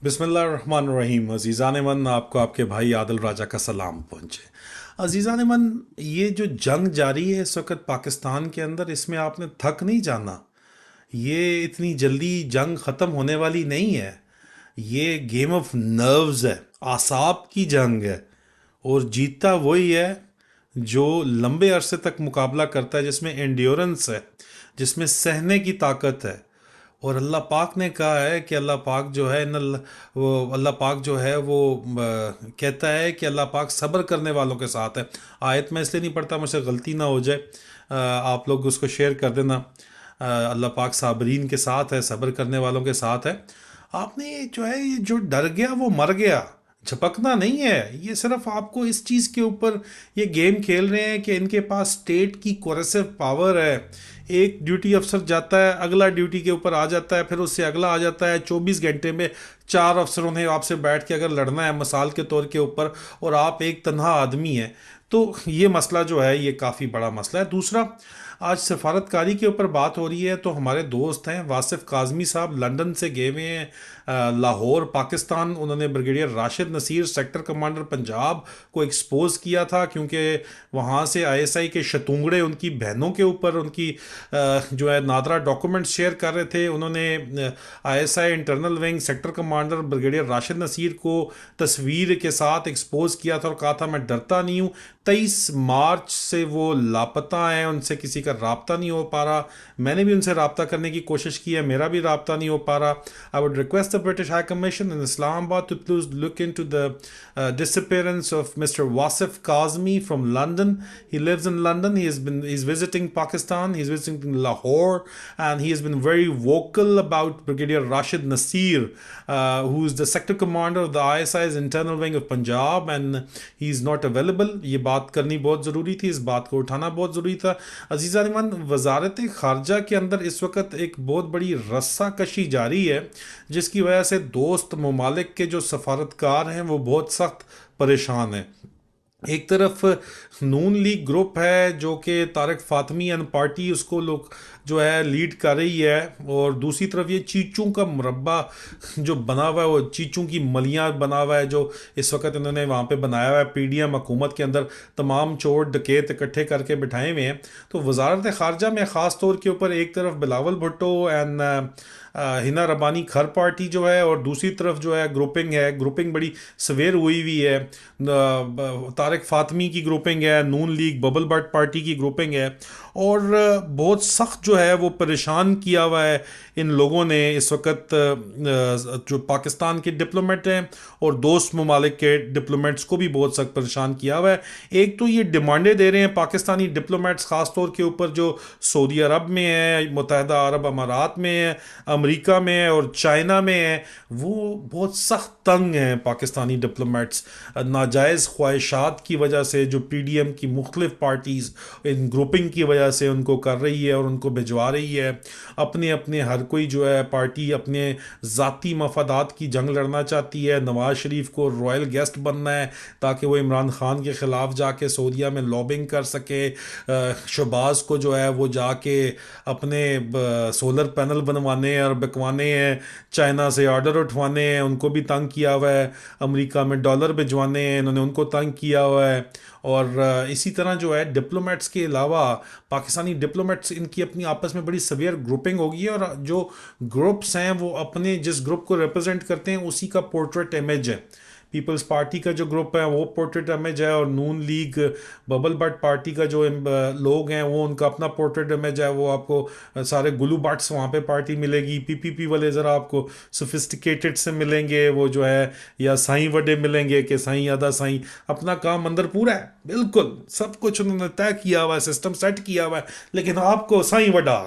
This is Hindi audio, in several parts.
बिस्मिल्लाहिर्रहमानिर्रहीम। अज़ीज़ान मन, आपको आपके भाई आदिल राजा का सलाम पहुँचे। अज़ीज़ान मन, ये जो जंग जारी है इस वक्त पाकिस्तान के अंदर, इसमें आपने थक नहीं जाना। ये इतनी जल्दी जंग ख़त्म होने वाली नहीं है। ये गेम ऑफ नर्व्स है, आसाब की जंग है। और जीतता वही है जो लंबे अरसे तक मुकाबला करता है, जिसमें एंड्योरेंस है, जिसमें सहने की ताकत है। और अल्लाह पाक ने कहा है कि अल्लाह पाक जो है वो अल्लाह पाक जो है वो कहता है कि अल्लाह पाक सब्र करने वालों के साथ है। आयत में इसलिए नहीं पढ़ता, मुझसे गलती ना हो जाए, आप लोग उसको शेयर कर देना। अल्लाह पाक साबरीन के साथ है, सब्र करने वालों के साथ है। आपने ये जो है, ये जो डर गया वो मर गया, झपकना नहीं है। ये सिर्फ आपको इस चीज़ के ऊपर ये गेम खेल रहे हैं कि इनके पास स्टेट की कोरेसिव पावर है। एक ड्यूटी अफसर जाता है, अगला ड्यूटी के ऊपर आ जाता है, फिर उससे अगला आ जाता है। 24 घंटे में चार अफसरों ने आपसे बैठ के अगर लड़ना है मिसाल के तौर के ऊपर, और आप एक तन्हा आदमी हैं, तो ये मसला जो है ये काफ़ी बड़ा मसला है। दूसरा, आज सफारतकारी के ऊपर बात हो रही है, तो हमारे दोस्त हैं वासिफ काजमी साहब, लंदन से गए हुए हैं लाहौर पाकिस्तान। उन्होंने brigadier Rashid Nasir, sector commander Punjab, को एक्सपोज किया था, क्योंकि वहाँ से आईएसआई के शतूंगड़े उनकी बहनों के ऊपर उनकी जो है नादरा डॉक्यूमेंट्स शेयर कर रहे थे। उन्होंने ISI internal wing sector commander brigadier Rashid Nasir को तस्वीर के साथ एक्सपोज किया था और कहा था मैं डरता नहीं हूँ। 23 मार्च से वो लापता हैं, उनसे किसी का राब्ता नहीं हो पा रहा। मैंने भी उनसे राब्ता करने की कोशिश की है, मेरा भी राब्ता नहीं हो पा रहा। I would request the British High Commission in Islamabad to please look into the disappearance of Mr. Wasif Kazmi from London. He lives in London. He's visiting Pakistan. He's visiting Lahore, and he has been very vocal about Brigadier Rashid Nasir, who is the sector commander of the ISI's internal wing of Punjab, and he's not available. ये बात करनी बहुत ज़रूरी थी, इस बात को उठाना बहुत ज़रूरी था। अजीज़ा रिमान, वजारत खारजा के अंदर इस वक्त एक बहुत बड़ी रस्सा कशी जारी है, जिसकी वजह से दोस्त ममालिक के जो सफारतकार हैं वो बहुत सख्त परेशान हैं। एक तरफ नून लीग ग्रुप है जो कि तारिक फातमी एंड पार्टी उसको लोग जो है लीड कर रही है, और दूसरी तरफ ये चीचों का मुरब्बा जो बना हुआ है, वो चीचों की मलियाँ बना हुआ है जो इस वक्त इन्होंने वहाँ पे बनाया हुआ है। पीडीएम हुकूमत के अंदर तमाम चोर डकैत इकट्ठे करके बिठाए हुए हैं। तो वजारत खारजा में ख़ास तौर के ऊपर एक तरफ बिलावल भुट्टो एंड हिना रबानी खर पार्टी जो है, और दूसरी तरफ जो है ग्रुपिंग बड़ी सवेर हुई हुई है। तारिक फातमी की ग्रुपिंग है, नून लीग बबल बट पार्टी की ग्रुपिंग है, और बहुत सख्त जो है वो परेशान किया हुआ है इन लोगों ने इस वक्त जो पाकिस्तान के डिप्लोमेट हैं और दोस्त ममालिक के डिप्लोमेट्स को भी बहुत सख्त परेशान किया हुआ है। एक तो ये डिमांडें दे रहे हैं पाकिस्तानी डिप्लोमेट्स, ख़ास तौर के ऊपर जो सऊदी अरब में है, मुत्तहिदा अरब अमारात में है, अमेरिका में है और चाइना में है, वो बहुत सख्त तंग हैं पाकिस्तानी डिप्लोमेट्स। नाजायज़ ख्वाहिशात की वजह से जो पीडीएम की मुख्तलिफ पार्टीज़ इन ग्रुपिंग की वजह से उनको कर रही है और उनको भिजवा रही है। अपने अपने हर कोई जो है पार्टी अपने ज़ाती मफादात की जंग लड़ना चाहती है। नवाज शरीफ को रॉयल गेस्ट बनना है ताकि वो इमरान खान के ख़िलाफ़ जाके सऊदीया में लॉबिंग कर सके। शहबाज को जो है वो जाके अपने सोलर पैनल बनवाने और बिकवाने हैं, चाइना से ऑर्डर उठवाने हैं, उनको भी तंग किया हुआ है। अमेरिका में डॉलर भिजवाने हैं, इन्होंने उनको तंग किया हुआ है। और इसी तरह जो है डिप्लोमेट्स के अलावा पाकिस्तानी डिप्लोमेट्स, इनकी अपनी आपस में बड़ी सवियर ग्रुपिंग होगी, और जो ग्रुप्स हैं वो अपने जिस ग्रुप को रिप्रेजेंट करते हैं उसी का पोर्ट्रेट इमेज है। पीपल्स पार्टी का जो ग्रुप है वो पोर्ट्रेट इमेज है, और नून लीग बबल बट पार्टी का जो लोग हैं वो उनका अपना पोर्ट्रेट इमेज है। वो आपको सारे गुलू बट्स वहाँ पे पार्टी मिलेगी। पीपीपी वाले ज़रा आपको सोफिस्टिकेटेड से मिलेंगे, वो जो है या साईं वडे मिलेंगे कि साईं आदा साईं, अपना काम अंदर पूरा है, बिल्कुल सब कुछ उन्होंने तय किया हुआ है, सिस्टम सेट किया हुआ है, लेकिन आपको साईं वडा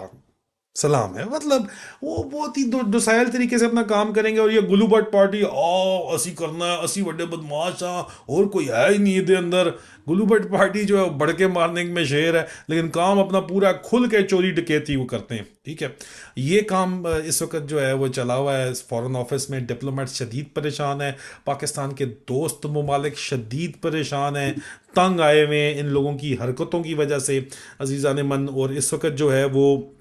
सलाम है। मतलब वो बहुत ही दुसाइल तरीके से अपना काम करेंगे, और ये गुलू भट्ट पार्टी आओ असी करना है, असी बड़े बदमाश हाँ, और कोई है ही नहीं ये अंदर। गुलू भट्ट पार्टी जो है बड़के मारने में शेर है, लेकिन काम अपना पूरा खुल के चोरी डकैती वो करते हैं। ठीक है, ये काम इस वक्त जो है वो चला हुआ है फॉरेन ऑफिस में। डिप्लोमेट शदीद परेशान है, पाकिस्तान के दोस्त ममालिक शदीद परेशान हैं, तंग आए हुए हैं इन लोगों की हरकतों की वजह से, अजीज़ान मन। और इस वक्त जो है वो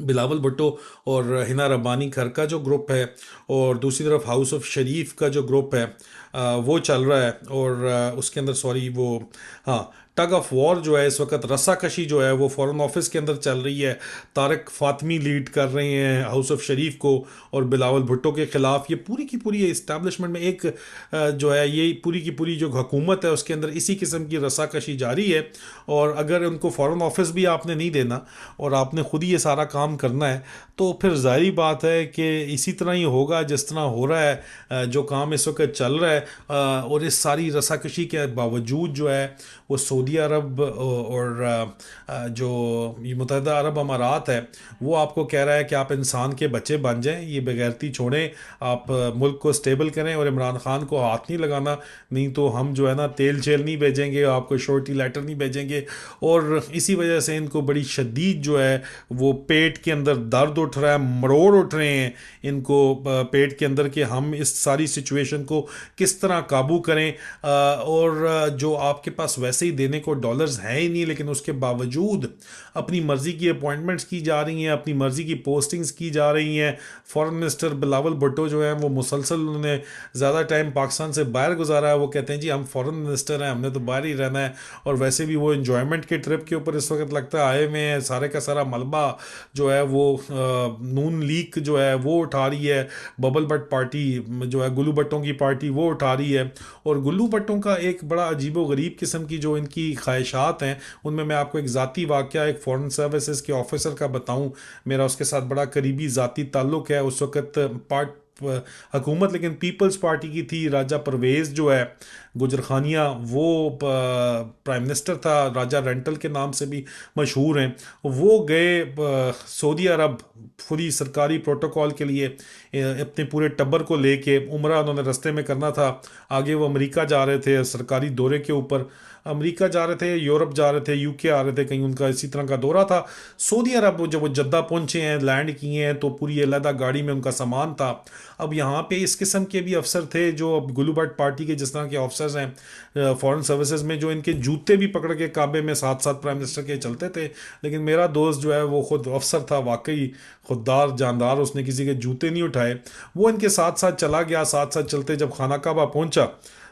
बिलावल भुट्टो और हिना रब्बानी घर का जो ग्रुप है, और दूसरी तरफ हाउस ऑफ शरीफ का जो ग्रुप है, वो चल रहा है। और उसके अंदर सॉरी वो, हाँ, टग ऑफ वॉर जो है इस वक्त, रस्साकशी जो है वो फॉरेन ऑफिस के अंदर चल रही है। तारिक फातमी लीड कर रहे हैं हाउस ऑफ शरीफ को, और बिलावल भुट्टो के खिलाफ ये पूरी की पूरी इस्टेब्लिशमेंट में एक जो है ये पूरी की पूरी जो हुकूमत है उसके अंदर इसी किस्म की रस्साकशी जारी है। और अगर उनको फॉरेन ऑफिस भी आपने नहीं देना और आपने खुद ही ये सारा काम करना है, तो फिर जाहिर बात है कि इसी तरह ही होगा जिस तरह हो रहा है। जो काम इस वक्त चल रहा है, और इस सारी रसाकशी के बावजूद जो है वो सऊदी अरब और जो ये मुत्तहिदा अरब अमारात है, वो आपको कह रहा है कि आप इंसान के बच्चे बन जाएं, ये बेगैरती छोड़ें, आप मुल्क को स्टेबल करें और इमरान खान को हाथ नहीं लगाना, नहीं तो हम जो है ना तेल चेल नहीं भेजेंगे, आपको श्योरिटी लेटर नहीं भेजेंगे। और इसी वजह से इनको बड़ी शदीद जो है वो पेट के अंदर दर्द उठ रहा है, मरोड़ उठ रहे हैं इनको पेट के अंदर, कि हम इस सारी सिचुएशन को किस तरह काबू करें। और जो आपके पास वैसे ही देने को डॉलर्स हैं ही नहीं, लेकिन उसके बावजूद अपनी मर्जी की अपॉइंटमेंट्स की जा रही हैं, अपनी मर्जी की पोस्टिंग्स की जा रही हैं। फॉरेन मिनिस्टर बिलावल भुट्टो जो है वो मुसलसल, उन्होंने ज़्यादा टाइम पाकिस्तान से बाहर गुजारा है। वो कहते हैं जी हम फॉरेन मिनिस्टर हैं, हमने तो बाहर ही रहना है। और वैसे भी वो इन्जॉयमेंट के ट्रिप के ऊपर इस वक्त लगता है आए हुए हैं। सारे का सारा मलबा जो है वो नून लीग जो है वो उठा रही है, बबल भट्ट पार्टी जो है गुल्लू भट्टों की पार्टी वो उठा रही है। और गुल्लू भट्टों का एक बड़ा अजीबो गरीब किस्म की जो इनकी ख्वाहिशात हैं, उनमें मैं आपको एक ज़ाती वाक़या एक फॉरेन सर्विसेज के ऑफिसर का बताऊं। मेरा उसके साथ बड़ा करीबी ज़ाती ताल्लुक़ है। उस वक्त पार्ट हुकूमत लेकिन पीपल्स पार्टी की थी। राजा परवेज़ जो है गुजर खानिया, वो प्राइम मिनिस्टर था, राजा रेंटल के नाम से भी मशहूर हैं। वो गए सऊदी अरब पूरी सरकारी प्रोटोकॉल के लिए, अपने पूरे टब्बर को लेके उम्रा उन्होंने रास्ते में करना था। आगे वो अमेरिका जा रहे थे सरकारी दौरे के ऊपर, अमेरिका जा रहे थे, यूरोप जा रहे थे, यूके आ रहे थे, कहीं उनका इसी तरह का दौरा था। सऊदी अरब जब वो जद्दा पहुंचे हैं, लैंड किए हैं, तो पूरी अलहदा गाड़ी में उनका सामान था। अब यहाँ पे इस किस्म के भी अफसर थे जो अब गुल्लू भट्ट पार्टी के जिस तरह के ऑफिसर्स हैं फॉरेन सर्विसेज में, जो इनके जूते भी पकड़ के काबे में साथ साथ प्राइम मिनिस्टर के चलते थे। लेकिन मेरा दोस्त जो है वो खुद अफसर था, वाकई खुददार जानदार, उसने किसी के जूते नहीं उठाए। वो इनके साथ साथ चला गया, साथ साथ चलते जब खाना काबा पहुंचा,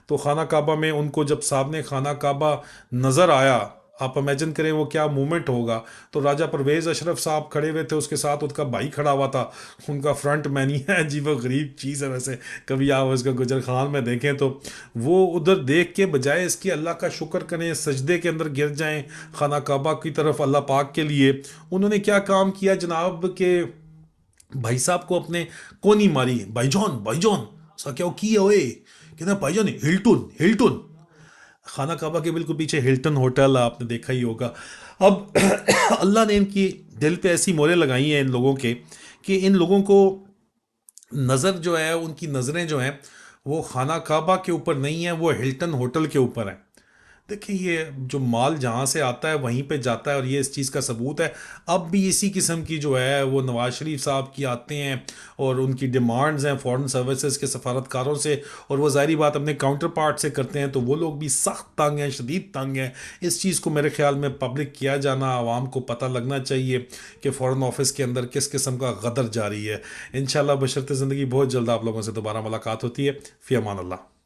तो खाना काबा में उनको जब सामने खाना काबा नज़र आया, आप इमेजिन करें वो क्या मूवमेंट होगा। तो राजा परवेज़ अशरफ साहब खड़े हुए थे, उसके साथ उनका भाई खड़ा हुआ था, उनका फ्रंट मैन ही है जी, वो गरीब चीज़ है वैसे, कभी आप उसका गुजर खान में देखें तो। वो उधर देख के बजाय इसके अल्लाह का शुक्र करें, सजदे के अंदर गिर जाएं खाना काबा की तरफ अल्लाह पाक के लिए, उन्होंने क्या काम किया जनाब के भाई साहब को अपने कोनी मारी, भाईजान भाईजान सा क्या किया ओए, कहना भाईजान हिल्टन हिल्टन, खाना काबा के बिल्कुल पीछे हिल्टन होटल आपने देखा ही होगा। अब अल्लाह ने इनकी दिल पे ऐसी मोहरें लगाई हैं इन लोगों के, कि इन लोगों को नज़र जो है, उनकी नज़रें जो हैं वो खाना काबा के ऊपर नहीं है, वो हिल्टन होटल के ऊपर है। देखिए ये जो माल जहाँ से आता है वहीं पे जाता है, और ये इस चीज़ का सबूत है। अब भी इसी किस्म की जो है वो नवाज शरीफ साहब की आते हैं और उनकी डिमांड्स हैं फॉरेन सर्विसेज के सफारतकारों से, और वो ज़ाहिर बात अपने काउंटर पार्ट से करते हैं, तो वो लोग भी सख्त तंग हैं, शदीद तंग हैं। इस चीज़ को मेरे ख्याल में पब्लिक किया जाना, आवाम को पता लगना चाहिए कि फ़ॉरेन ऑफिस के अंदर किस किस्म का गदर जारी है। इंशाल्लाह बशर्ते ज़िंदगी बहुत जल्द आप लोगों से दोबारा मुलाकात होती है। फ़ी अमान अल्लाह।